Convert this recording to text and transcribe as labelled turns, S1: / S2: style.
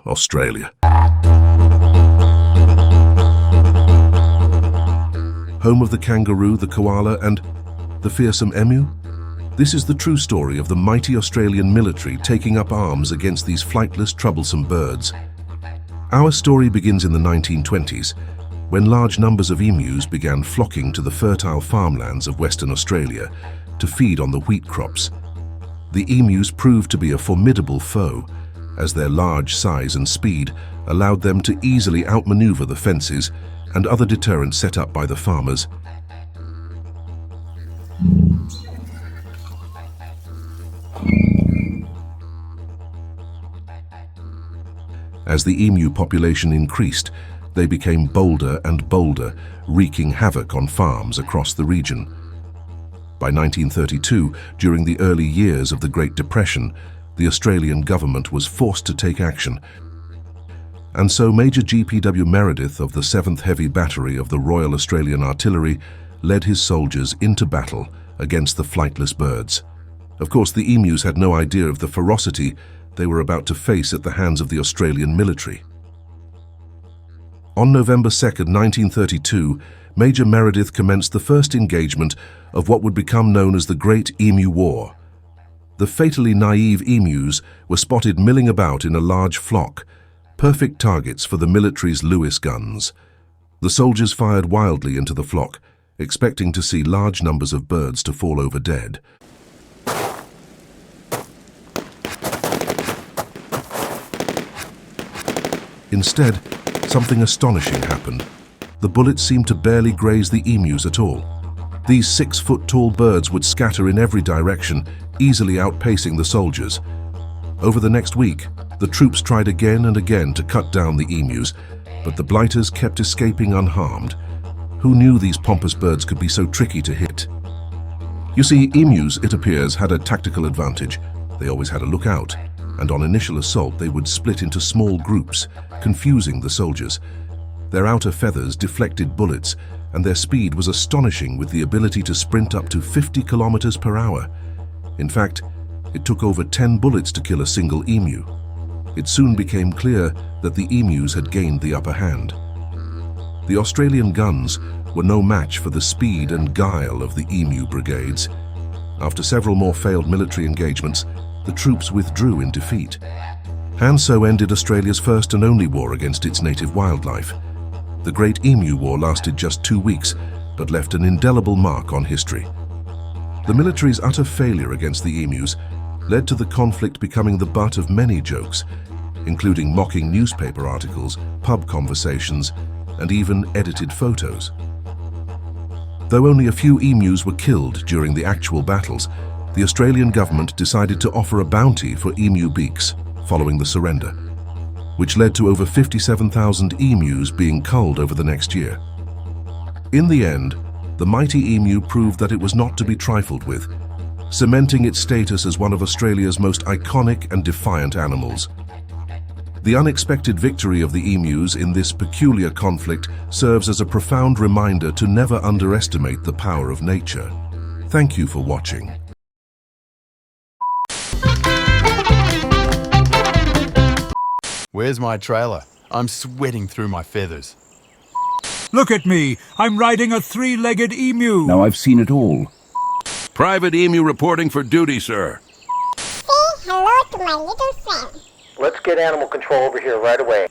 S1: Australia. Home of the kangaroo, the koala, and the fearsome emu? This is the true story of the mighty Australian military taking up arms against these flightless, troublesome birds. Our story begins in the 1920s, when large numbers of emus began flocking to the fertile farmlands of Western Australia to feed on the wheat crops. The emus proved to be a formidable foe, as their large size and speed allowed them to easily outmaneuver the fences and other deterrents set up by the farmers. As the emu population increased, they became bolder and bolder, wreaking havoc on farms across the region. By 1932, during the early years of the Great Depression, the Australian government was forced to take action. And so Major G.P.W. Meredith of the 7th Heavy Battery of the Royal Australian Artillery led his soldiers into battle against the flightless birds. Of course, the emus had no idea of the ferocity they were about to face at the hands of the Australian military. On November 2nd, 1932, Major Meredith commenced the first engagement of what would become known as the Great Emu War. The fatally naive emus were spotted milling about in a large flock, perfect targets for the military's Lewis guns. The soldiers fired wildly into the flock, expecting to see large numbers of birds to fall over dead. Instead, something astonishing happened. The bullets seemed to barely graze the emus at all. These 6-foot-tall birds would scatter in every direction, easily outpacing the soldiers. Over the next week, the troops tried again and again to cut down the emus, but the blighters kept escaping unharmed. Who knew these pompous birds could be so tricky to hit? You see, emus, it appears, had a tactical advantage. They always had a lookout, and on initial assault they would split into small groups, confusing the soldiers. Their outer feathers deflected bullets, and their speed was astonishing, with the ability to sprint up to 50 kilometers per hour. In fact, it took over 10 bullets to kill a single emu. It soon became clear that the emus had gained the upper hand. The Australian guns were no match for the speed and guile of the emu brigades. After several more failed military engagements, the troops withdrew in defeat. And so ended Australia's first and only war against its native wildlife. The Great Emu War lasted just 2 weeks, but left an indelible mark on history. The military's utter failure against the emus led to the conflict becoming the butt of many jokes, including mocking newspaper articles, pub conversations, and even edited photos. Though only a few emus were killed during the actual battles, the Australian government decided to offer a bounty for emu beaks following the surrender, which led to over 57,000 emus being culled over the next year. In the end, the mighty emu proved that it was not to be trifled with, cementing its status as one of Australia's most iconic and defiant animals. The unexpected victory of the emus in this peculiar conflict serves as a profound reminder to never underestimate the power of nature. Thank you for watching.
S2: Where's my trailer? I'm sweating through my feathers.
S3: Look at me! I'm riding a 3-legged emu!
S4: Now I've seen it all.
S1: Private Emu reporting for duty, sir.
S5: Say hello to my little friend.
S6: Let's get animal control over here right away.